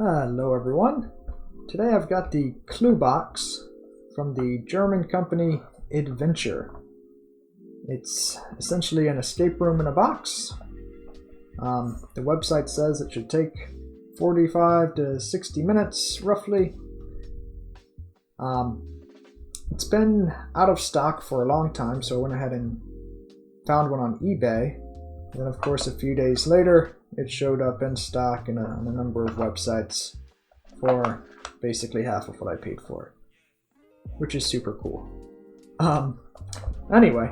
Hello everyone. Today I've got the Cluebox from the German company Adventure. It's essentially an escape room in a box. The website says it should take 45 to 60 minutes roughly. It's been out of stock for a long time, so I went ahead and found one on eBay. Then of course a few days later it showed up in stock on a number of websites for basically half of what I paid for it, which is super cool. Anyway,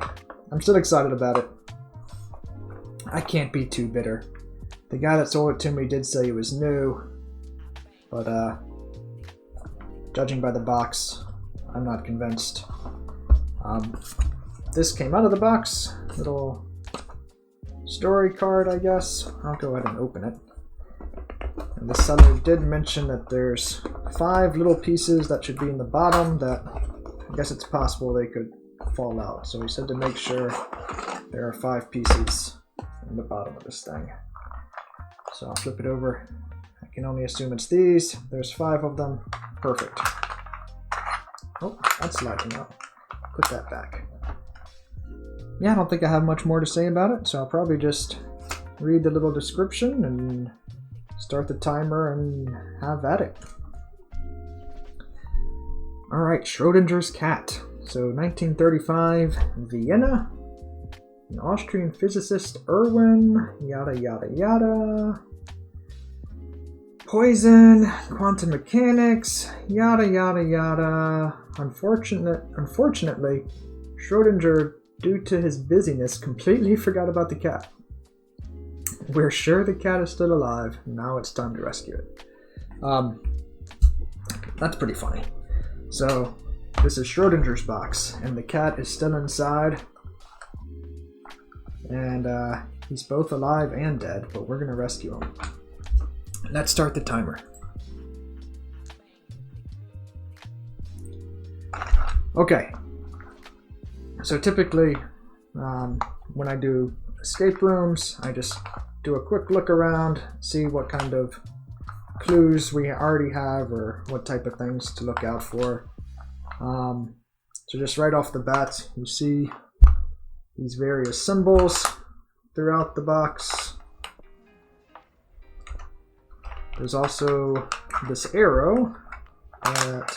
I'm still excited about it. I can't be too bitter. The guy that sold it to me did say it was new, but judging by the box, I'm not convinced. This came out of the box, little story card, I guess. I'll go ahead and open it. And the seller did mention that there's 5 little pieces that should be in the bottom that I guess it's possible they could fall out. So he said to make sure there are 5 pieces in the bottom of this thing. So I'll flip it over. I can only assume it's these. There's 5 of them. Perfect. Oh, that's lighting up. Put that back. Yeah, I don't think I have much more to say about it, so I'll probably just read the little description and start the timer and have at it. Alright, Schrodinger's cat. So 1935, Vienna. An Austrian physicist, Erwin, yada yada yada. Poison, quantum mechanics, yada yada yada. Unfortunately, Schrodinger, due to his busyness, completely forgot about the cat. We're sure the cat is still alive. Now it's time to rescue it. That's pretty funny. So, this is Schrodinger's box, and the cat is still inside. And he's both alive and dead, but we're going to rescue him. Let's start the timer. Okay. So typically, when I do escape rooms, I just do a quick look around, see what kind of clues we already have or what type of things to look out for. So just right off the bat, you see these various symbols throughout the box. There's also this arrow that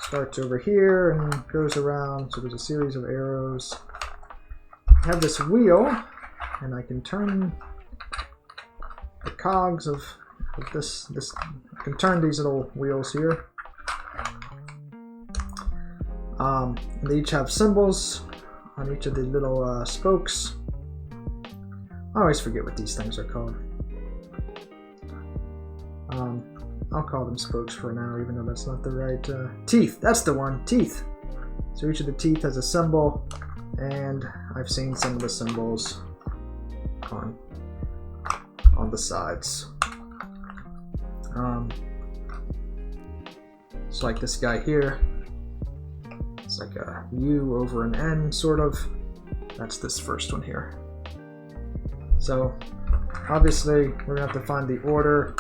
starts over here and goes around, so there's a series of arrows. I have this wheel, and I can turn the cogs of this. I can turn these little wheels here. They each have symbols on each of the little spokes. I always forget what these things are called. I'll call them spokes for now, even though that's not the right... teeth! That's the one! Teeth! So each of the teeth has a symbol, and I've seen some of the symbols on the sides. It's like this guy here. It's like a U over an N, sort of. That's this first one here. So, obviously, we're going to have to find the order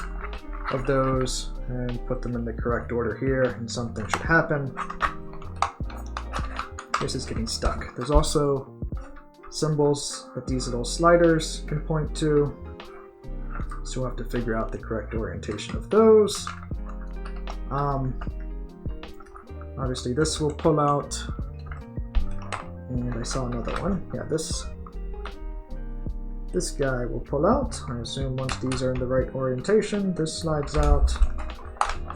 of those and put them in the correct order here, and something should happen. This is getting stuck. There's also symbols that these little sliders can point to, so we'll have to figure out the correct orientation of those. Obviously this will pull out, and I saw another one. Yeah, this guy will pull out. I assume once these are in the right orientation, this slides out,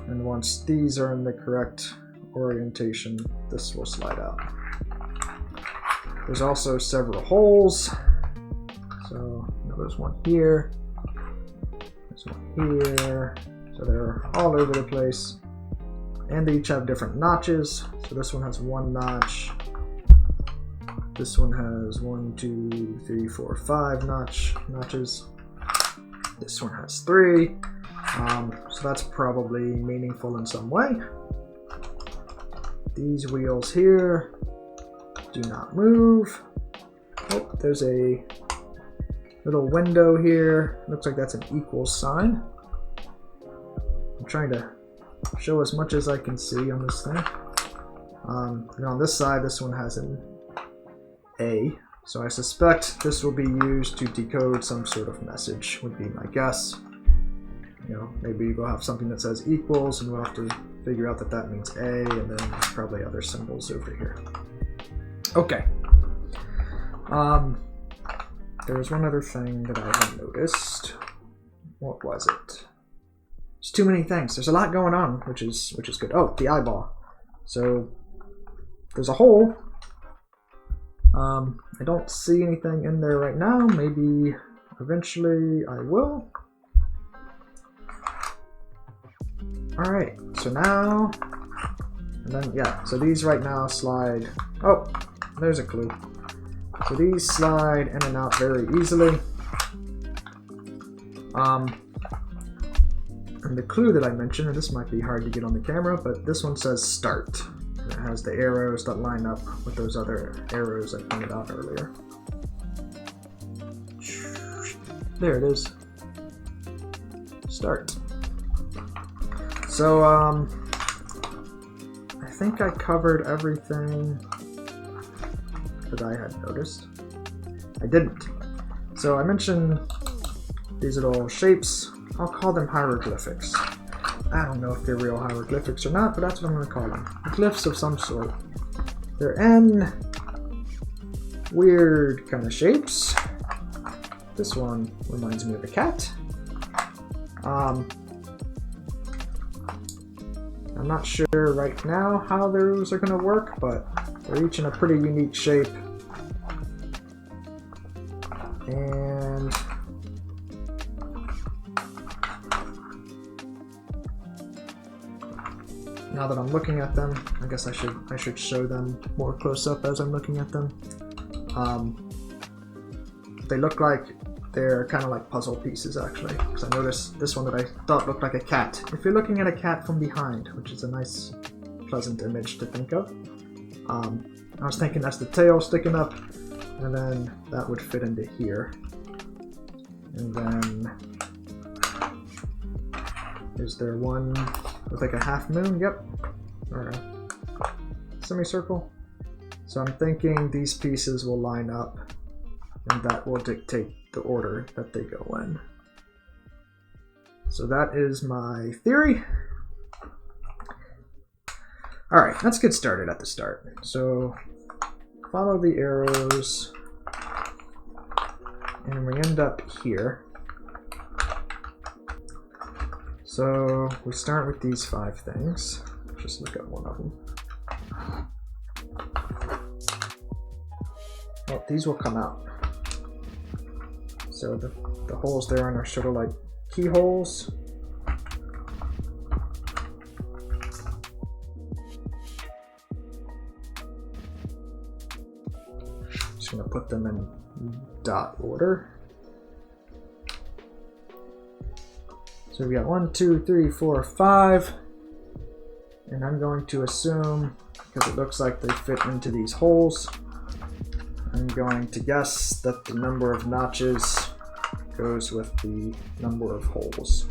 and once these are in the correct orientation, this will slide out. There's also several holes. So there's one here, there's one here, so they're all over the place. And they each have different notches. So this one has 1 notch. This one has 1, 2, 3, 4, 5 notches. This one has 3. So that's probably meaningful in some way. These wheels here do not move. Oh, there's a little window here. Looks like that's an equal sign. trying to show as much as I can see on this thing. And on this side, this one has an A, so I suspect this will be used to decode some sort of message, would be my guess. You know, maybe we'll have something that says equals, and we'll have to figure out that that means A, and then probably other symbols over here. Okay. There's one other thing that I have noticed. What was it? There's too many things. There's a lot going on, which is good. Oh, the eyeball. So there's a hole. I don't see anything in there right now. Maybe eventually I will. All right. So now, and then yeah. So these right now slide. Oh, there's a clue. So these slide in and out very easily. And the clue that I mentioned, and this might be hard to get on the camera, but this one says start. And it has the arrows that line up with those other arrows I pointed out earlier. There it is. Start. So, I think I covered everything that I had noticed. I didn't. So I mentioned these little shapes. I'll call them hieroglyphics. I don't know if they're real hieroglyphics or not, but that's what I'm going to call them. Glyphs of some sort. They're in weird kind of shapes. This one reminds me of a cat. I'm not sure right now how those are going to work, but they're each in a pretty unique shape. And now that I'm looking at them, I guess I should show them more close up as I'm looking at them. They look like they're kind of like puzzle pieces actually, because I noticed this one that I thought looked like a cat. If you're looking at a cat from behind, which is a nice, pleasant image to think of. I was thinking that's the tail sticking up, and then that would fit into here. And then, is there one with like a half moon? Yep. Or a semicircle. So I'm thinking these pieces will line up, and that will dictate the order that they go in. So that is my theory. Alright, let's get started at the start. So follow the arrows, and we end up here. So we start with these 5 things. Just look at one of them. Well, these will come out. So the holes there are sort of like keyholes. Just gonna put them in dot order. So we got 1, 2, 3, 4, 5. And I'm going to assume, because it looks like they fit into these holes, I'm going to guess that the number of notches goes with the number of holes.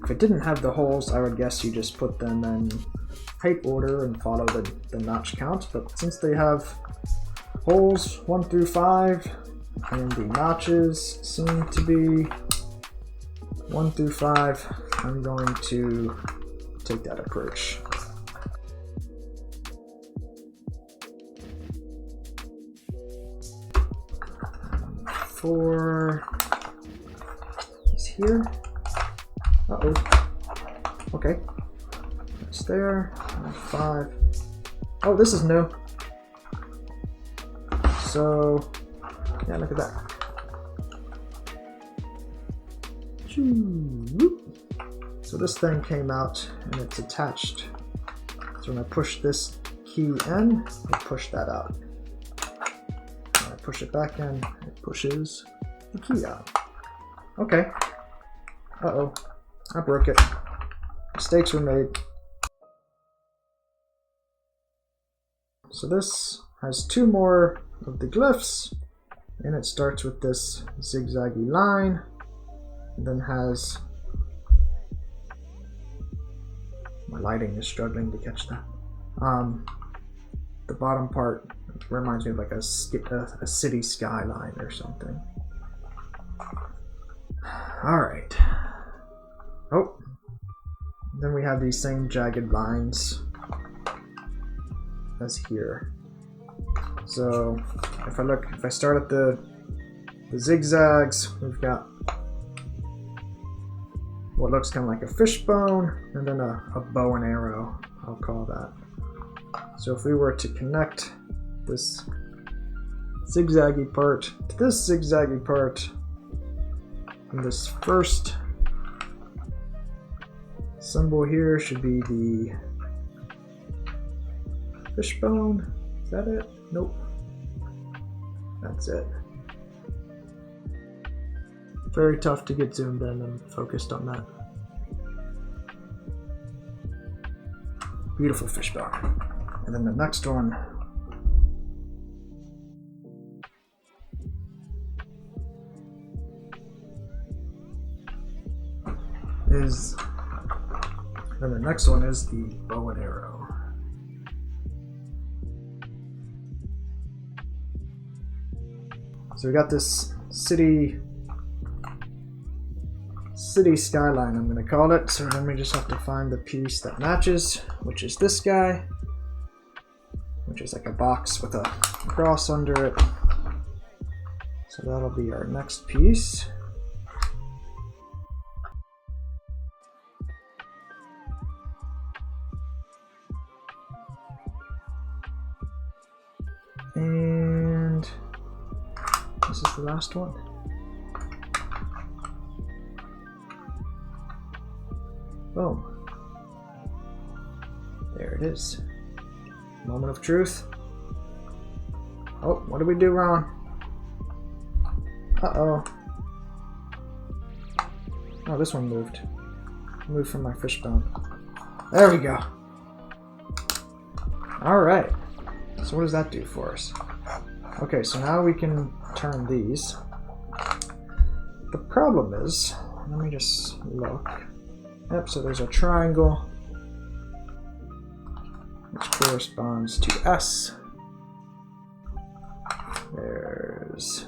If it didn't have the holes, I would guess you just put them in height order and follow the notch count. But since they have holes 1 through 5, and the notches seem to be 1 through 5, I'm going to take that approach. 4 is here. Uh-oh. Okay. That's there. 5. Oh, this is new. So, yeah, look at that. So this thing came out and it's attached. So when I push this key in, it pushed that out. When I push it back in, it pushes the key out. Okay. Uh-oh. I broke it. Mistakes were made. So this has 2 more of the glyphs, and it starts with this zigzaggy line. and then has, my lighting is struggling to catch that. The bottom part reminds me of like a city skyline or something. All right. Oh, then we have these same jagged lines as here. So if I start at the zigzags, we've got what looks kind of like a fishbone, and then a bow and arrow, I'll call that. So if we were to connect this zigzaggy part to this zigzaggy part, and this first symbol here should be the fishbone. Is that it? Nope. That's it. Very tough to get zoomed in and focused on that. Beautiful fishbone. And then the next one is, then the next one is the bow and arrow. So we got this city skyline, I'm going to call it. So then we just have to find the piece that matches, which is this guy, which is like a box with a cross under it. So that'll be our next piece. And this is the last one. Boom. There it is. Moment of truth. Oh, what did we do wrong? Uh-oh. Oh, this one moved. Moved from my fishbone. There we go. Alright. So what does that do for us? Okay, so now we can turn these. The problem is, let me just look. Yep, so there's a triangle, which corresponds to S. There's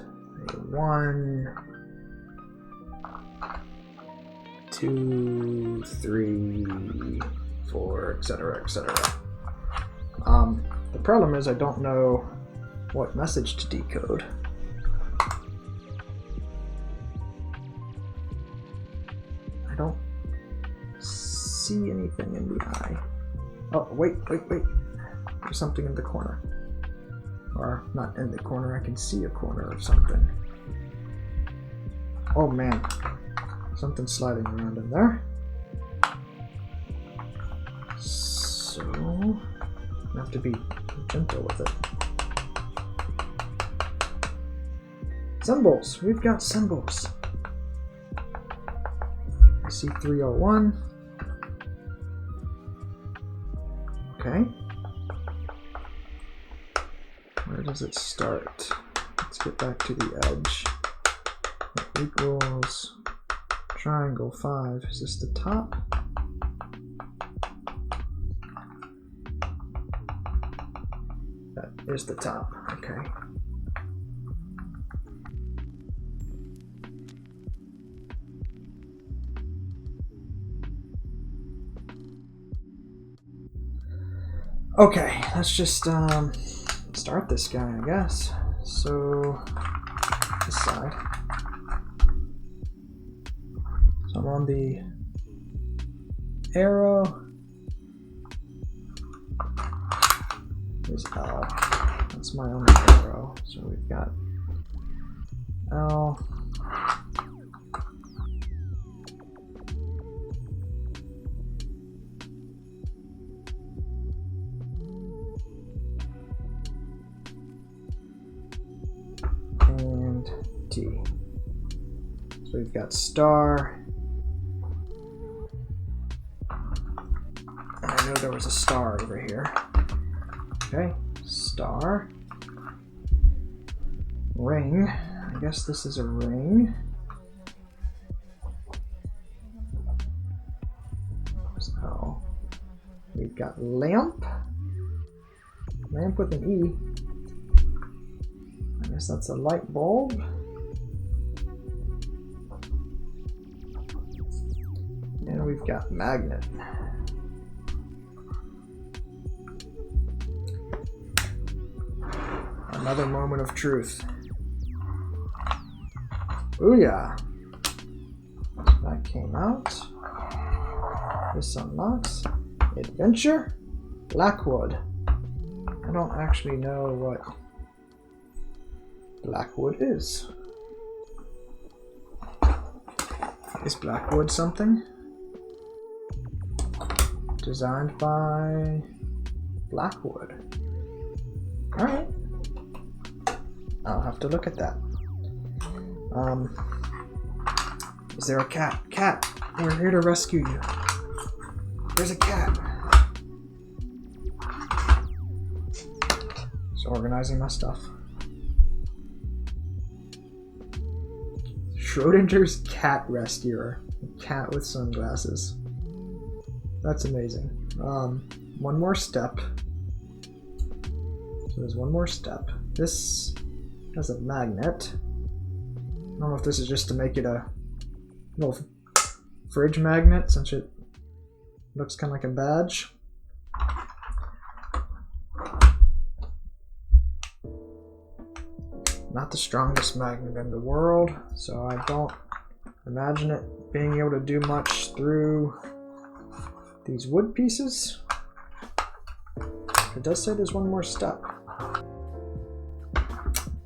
a 1, 2, 3, 4, etc., etc. The problem is I don't know what message to decode. I don't see anything in the eye. Oh, wait. There's something in the corner. Or, not in the corner, I can see a corner of something. Oh man, something's sliding around in there. So, I have to be gentle with it. Symbols! We've got symbols. I see 301. Okay. Where does it start? Let's get back to the edge. It equals triangle 5. Is this the top? That is the top. Okay. Okay, let's just start this guy, I guess. So, this side. So I'm on the arrow. There's L. That's my only arrow. So we've got L. And T. So we've got star. And I know there was a star over here. Okay, star. Ring. I guess this is a ring. We've got lamp. Lamp with an E. I guess that's a light bulb. And we've got magnet. Another moment of truth. Booyah! That came out. This unlocks. Adventure? Blackwood. I don't actually know what Blackwood is. Is Blackwood something? Designed by Blackwood. Alright. I'll have to look at that. Is there a cat? Cat! We're here to rescue you. There's a cat! Just organizing my stuff. Schrodinger's cat rescuer. A cat with sunglasses. That's amazing. One more step. So there's one more step. This has a magnet. I don't know if this is just to make it a little fridge magnet since it looks kind of like a badge. Not the strongest magnet in the world, so I don't imagine it being able to do much through these wood pieces. It does say there's one more step.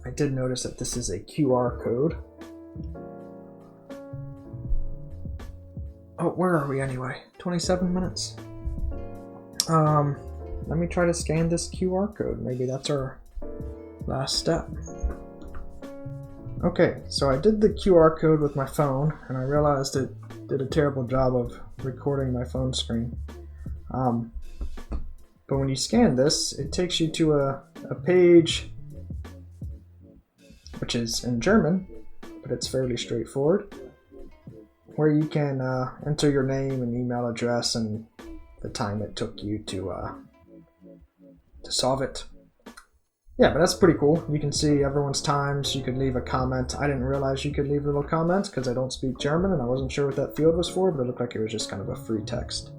I did notice that this is a QR code. Oh, where are we anyway? 27 minutes. Let me try to scan this QR code. Maybe that's our last step. Okay, so I did the QR code with my phone, and I realized it did a terrible job of recording my phone screen. But when you scan this, it takes you to a page which is in German, but it's fairly straightforward, where you can enter your name and email address and the time it took you to solve it. Yeah, but that's pretty cool. You can see everyone's times. You could leave a comment. I didn't realize you could leave little comments because I don't speak German and I wasn't sure what that field was for, but it looked like it was just kind of a free text.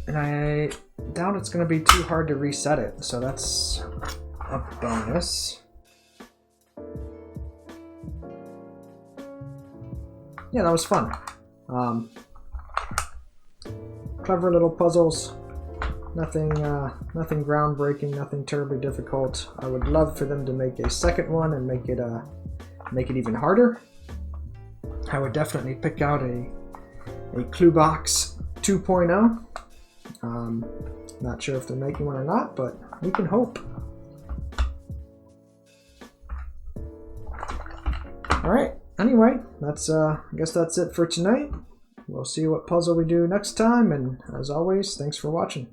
And I doubt it's going to be too hard to reset it, so that's a bonus. Yeah, that was fun. Clever little puzzles. Nothing groundbreaking, nothing terribly difficult. I would love for them to make a second one and make it even harder. I would definitely pick out a Cluebox 2.0. Not sure if they're making one or not, but we can hope. All right. Anyway, that's I guess that's it for tonight. We'll see what puzzle we do next time, and as always, thanks for watching.